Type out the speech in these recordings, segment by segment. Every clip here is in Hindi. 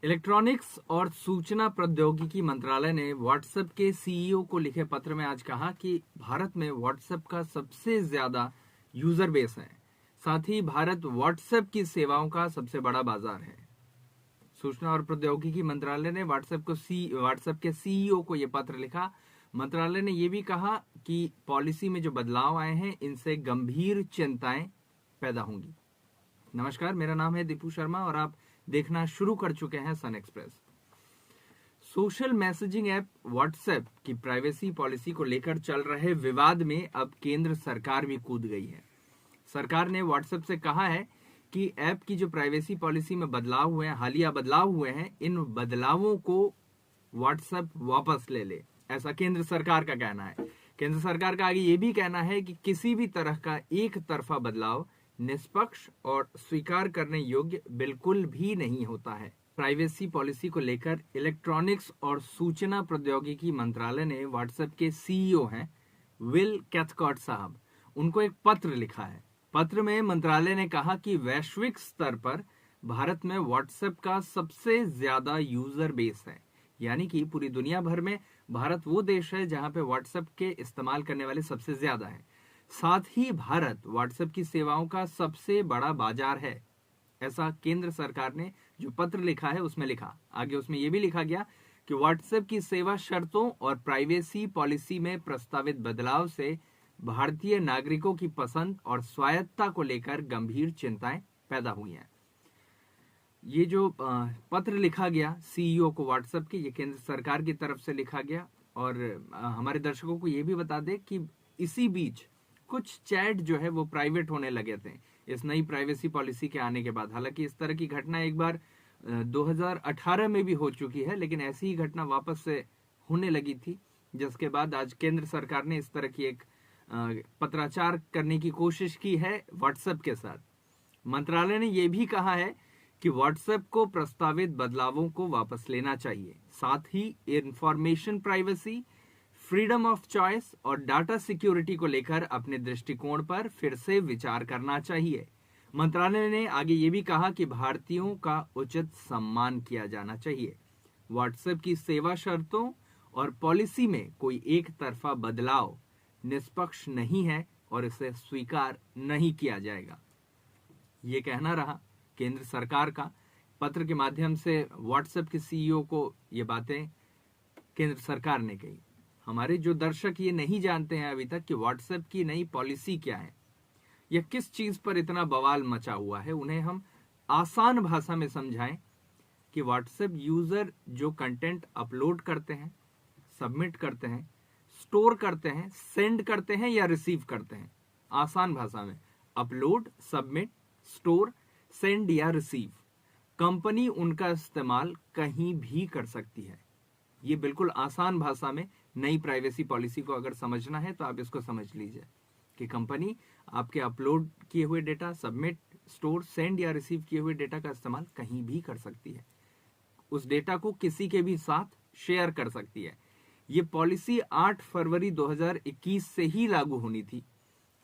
इलेक्ट्रॉनिक्स और सूचना प्रौद्योगिकी मंत्रालय ने व्हाट्सएप के सीईओ को लिखे पत्र में आज कहा कि भारत में व्हाट्सएप का सबसे ज्यादा यूजर बेस है। साथ ही भारत व्हाट्सएप की सेवाओं का सबसे बड़ा बाजार है। सूचना और प्रौद्योगिकी मंत्रालय ने व्हाट्सएप के सीईओ को यह पत्र लिखा। मंत्रालय ने यह भी कहा कि पॉलिसी में जो बदलाव आए हैं इनसे गंभीर चिंताएं पैदा होंगी। नमस्कार, मेरा नाम है दीपू शर्मा और आप देखना शुरू कर चुके हैं Sun Express. Social messaging app WhatsApp की प्राइवेसी पॉलिसी को लेकर चल रहे विवाद में अब केंद्र सरकार भी कूद गई है। सरकार ने व्हाट्सएप से कहा है कि ऐप की जो प्राइवेसी पॉलिसी में बदलाव हुए हैं, हालिया बदलाव हुए हैं, इन बदलावों को व्हाट्सएप वापस ले ले, ऐसा केंद्र सरकार का कहना है। केंद्र सरकार का आगे ये भी कहना है कि किसी भी तरह का एक तरफा बदलाव निष्पक्ष और स्वीकार करने योग्य बिल्कुल भी नहीं होता है। प्राइवेसी पॉलिसी को लेकर इलेक्ट्रॉनिक्स और सूचना प्रौद्योगिकी मंत्रालय ने व्हाट्सएप के सीईओ हैं विल कैथकार्ट साहब, उनको एक पत्र लिखा है। पत्र में मंत्रालय ने कहा कि वैश्विक स्तर पर भारत में व्हाट्सएप का सबसे ज्यादा यूजर बेस है, यानी कि पूरी दुनिया भर में भारत वो देश है जहां पे व्हाट्सएप के इस्तेमाल करने वाले सबसे ज्यादा है। साथ ही भारत व्हाट्सएप की सेवाओं का सबसे बड़ा बाजार है, ऐसा केंद्र सरकार ने जो पत्र लिखा है उसमें लिखा। आगे उसमें यह भी लिखा गया कि व्हाट्सएप की सेवा शर्तों और प्राइवेसी पॉलिसी में प्रस्तावित बदलाव से भारतीय नागरिकों की पसंद और स्वायत्तता को लेकर गंभीर चिंताएं पैदा हुई हैं। ये जो पत्र लिखा गया सीईओ को व्हाट्सएप के, ये केंद्र सरकार की तरफ से लिखा गया। और हमारे दर्शकों को ये भी बता दें कि इसी बीच कुछ चैट जो है वो प्राइवेट होने लगे थे इस नई प्राइवेसी पॉलिसी के आने के बाद। हालांकि इस तरह की घटना एक बार 2018 में भी हो चुकी है, लेकिन ऐसी ही घटना वापस से होने लगी थी, जिसके बाद आज केंद्र सरकार ने इस तरह की एक पत्राचार करने की कोशिश की है व्हाट्सएप के साथ। मंत्रालय ने यह भी कहा है कि व्हाट्सएप को प्रस्तावित बदलावों को वापस लेना चाहिए। साथ ही information privacy, freedom of choice और डाटा सिक्योरिटी को लेकर अपने दृष्टिकोण पर फिर से विचार करना चाहिए। मंत्रालय ने आगे ये भी कहा कि भारतीयों का उचित सम्मान किया जाना चाहिए। व्हाट्सएप की सेवा शर्तों और पॉलिसी में कोई एक तरफा बदलाव निष्पक्ष नहीं है और इसे स्वीकार नहीं किया जाएगा। ये कहना रहा केंद्र सरकार का। पत्र के माध्यम से व्हाट्सएप के सीईओ को ये बातें केंद्र सरकार ने कही। हमारे जो दर्शक ये नहीं जानते हैं अभी तक कि व्हाट्सएप की नई पॉलिसी क्या है या किस चीज पर इतना बवाल मचा हुआ है, उन्हें हम आसान भाषा में समझाएं कि व्हाट्सएप यूजर जो कंटेंट अपलोड करते हैं, सबमिट करते हैं, स्टोर करते हैं, सेंड करते हैं या रिसीव करते हैं, आसान भाषा में अपलोड, सबमिट, स्टोर, सेंड या रिसीव, कंपनी उनका इस्तेमाल कहीं भी कर सकती है। ये बिल्कुल आसान भाषा में नई प्राइवेसी पॉलिसी को अगर समझना है तो आप इसको समझ लीजिए कि कंपनी आपके अपलोड किए हुए डेटा, सबमिट, स्टोर, सेंड या रिसीव किए हुए डेटा का इस्तेमाल कहीं भी कर सकती है। उस डेटा को किसी के भी साथ शेयर कर सकती है। ये पॉलिसी 8 फरवरी 2021 से ही लागू होनी थी,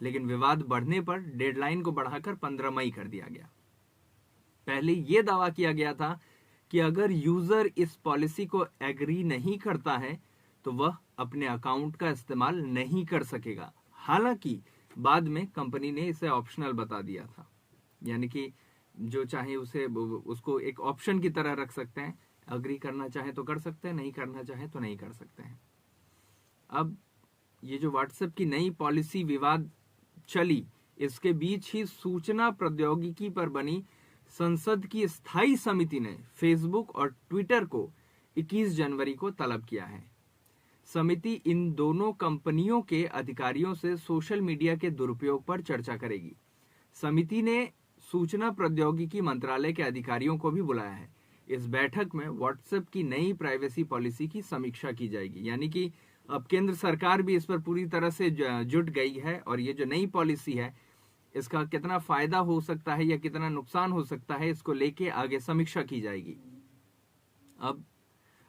लेकिन विवाद बढ़ने पर डेडलाइन को बढ़ाकर 15 मई कर दिया गया। पहले यह दावा किया गया था कि अगर यूजर इस पॉलिसी को एग्री नहीं करता है तो वह अपने अकाउंट का इस्तेमाल नहीं कर सकेगा। हालांकि बाद में कंपनी ने इसे ऑप्शनल बता दिया था, यानी कि जो चाहे उसको एक ऑप्शन की तरह रख सकते हैं। अग्री करना चाहे तो कर सकते हैं, नहीं करना चाहे तो नहीं कर सकते हैं। अब ये जो व्हाट्सएप की नई पॉलिसी विवाद चली, इसके बीच ही सूचना प्रौद्योगिकी पर बनी संसद की स्थायी समिति ने फेसबुक और ट्विटर को 21 जनवरी को तलब किया है। समिति इन दोनों कंपनियों के अधिकारियों से सोशल मीडिया के दुरुपयोग पर चर्चा करेगी। समिति ने सूचना प्रौद्योगिकी मंत्रालय के अधिकारियों को भी बुलाया है। इस बैठक में व्हाट्सएप की नई प्राइवेसी पॉलिसी की समीक्षा की जाएगी, यानी कि अब केंद्र सरकार भी इस पर पूरी तरह से जुट गई है और ये जो नई पॉलिसी है इसका कितना फायदा हो सकता है या कितना नुकसान हो सकता है, इसको लेके आगे समीक्षा की जाएगी। अब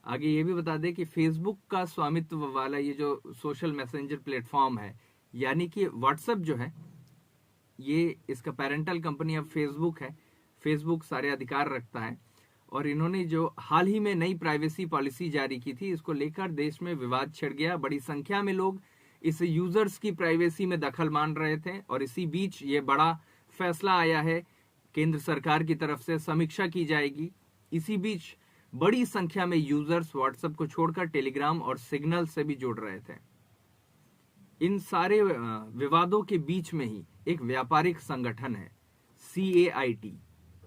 आगे ये भी बता दें कि फेसबुक का स्वामित्व वाला ये जो सोशल मैसेंजर प्लेटफॉर्म है, यानी कि व्हाट्सएप जो है, ये इसका पेरेंटल कंपनी अब फेसबुक है। फेसबुक सारे अधिकार रखता है और इन्होंने जो हाल ही में नई प्राइवेसी पॉलिसी जारी की थी, इसको लेकर देश में विवाद छिड़ गया। बड़ी संख्या में लोग इस यूजर्स की प्राइवेसी में दखल मान रहे थे और इसी बीच ये बड़ा फैसला आया है, केंद्र सरकार की तरफ से समीक्षा की जाएगी। इसी बीच बड़ी संख्या में यूजर्स व्हाट्सएप को छोड़कर टेलीग्राम और सिग्नल से भी जुड़ रहे थे। इन सारे विवादों के बीच में ही एक व्यापारिक संगठन है CAIT,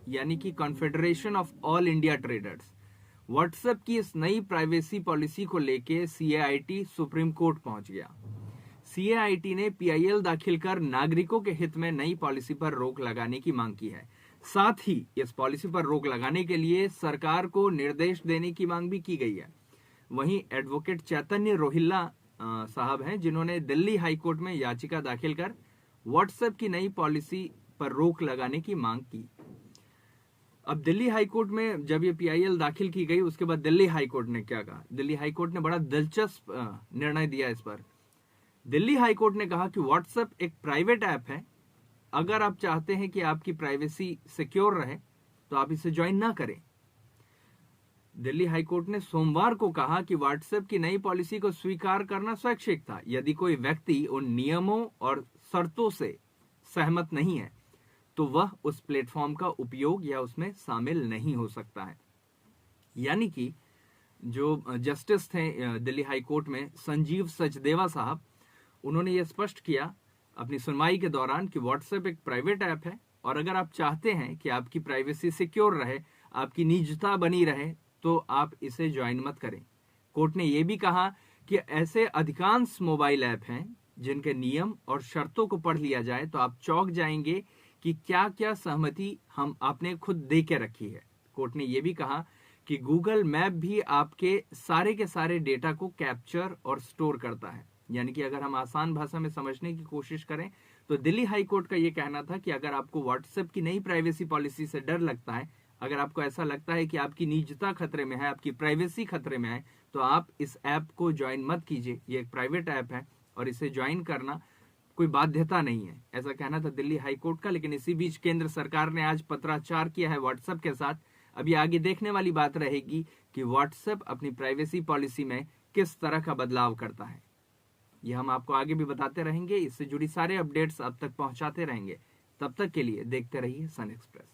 यानी कि confederation of all India traders. WhatsApp की इस नई प्राइवेसी पॉलिसी को लेके CAIT सुप्रीम कोर्ट पहुंच गया। CAIT ने PIL दाखिल कर नागरिकों के हित में नई पॉलिसी पर रोक लगाने की मांग की है। साथ ही इस पॉलिसी पर रोक लगाने के लिए सरकार को निर्देश देने की मांग भी की गई है। वहीं एडवोकेट चैतन्य रोहिल्ला साहब हैं, जिन्होंने दिल्ली हाईकोर्ट में याचिका दाखिल कर व्हाट्सएप की नई पॉलिसी पर रोक लगाने की मांग की। अब दिल्ली हाईकोर्ट में जब ये PIL दाखिल की गई, उसके बाद दिल्ली हाईकोर्ट ने क्या कहा? दिल्ली हाईकोर्ट ने बड़ा दिलचस्प निर्णय दिया इस पर। दिल्ली हाईकोर्ट ने कहा कि व्हाट्सएप एक प्राइवेट ऐप है। अगर आप चाहते हैं कि आपकी प्राइवेसी सिक्योर रहे तो आप इसे ज्वाइन ना करें। दिल्ली हाईकोर्ट ने सोमवार को कहा कि व्हाट्सएप की नई पॉलिसी को स्वीकार करना स्वैच्छिक था। यदि कोई व्यक्ति उन नियमों और शर्तों से सहमत नहीं है तो वह उस प्लेटफॉर्म का उपयोग या उसमें शामिल नहीं हो सकता है। यानी कि जो जस्टिस थे दिल्ली हाईकोर्ट में, संजीव सचदेवा साहब, उन्होंने ये स्पष्ट किया अपनी सुनवाई के दौरान कि व्हाट्सएप एक प्राइवेट ऐप है और अगर आप चाहते हैं कि आपकी प्राइवेसी सिक्योर रहे, आपकी निजता बनी रहे, तो आप इसे ज्वाइन मत करें। कोर्ट ने यह भी कहा कि ऐसे अधिकांश मोबाइल ऐप हैं जिनके नियम और शर्तों को पढ़ लिया जाए तो आप चौंक जाएंगे कि क्या क्या सहमति आपने खुद दे के रखी है। कोर्ट ने यह भी कहा कि गूगल मैप भी आपके सारे डेटा को कैप्चर और स्टोर करता है। यानी कि अगर हम आसान भाषा में समझने की कोशिश करें तो दिल्ली हाई कोर्ट का यह कहना था कि अगर आपको व्हाट्सएप की नई प्राइवेसी पॉलिसी से डर लगता है, अगर आपको ऐसा लगता है कि आपकी निजता खतरे में है, आपकी प्राइवेसी खतरे में है, तो आप इस ऐप को ज्वाइन मत कीजिए। ये एक प्राइवेट ऐप है और इसे ज्वाइन करना कोई बाध्यता नहीं है, ऐसा कहना था दिल्ली हाई कोर्ट का। लेकिन इसी बीच केंद्र सरकार ने आज पत्राचार किया है व्हाट्सएप के साथ। अभी आगे देखने वाली बात रहेगी कि व्हाट्सएप अपनी प्राइवेसी पॉलिसी में किस तरह का बदलाव करता है। यह हम आपको आगे भी बताते रहेंगे, इससे जुड़ी सारे अपडेट्स अब तक पहुंचाते रहेंगे। तब तक के लिए देखते रहिए सन एक्सप्रेस।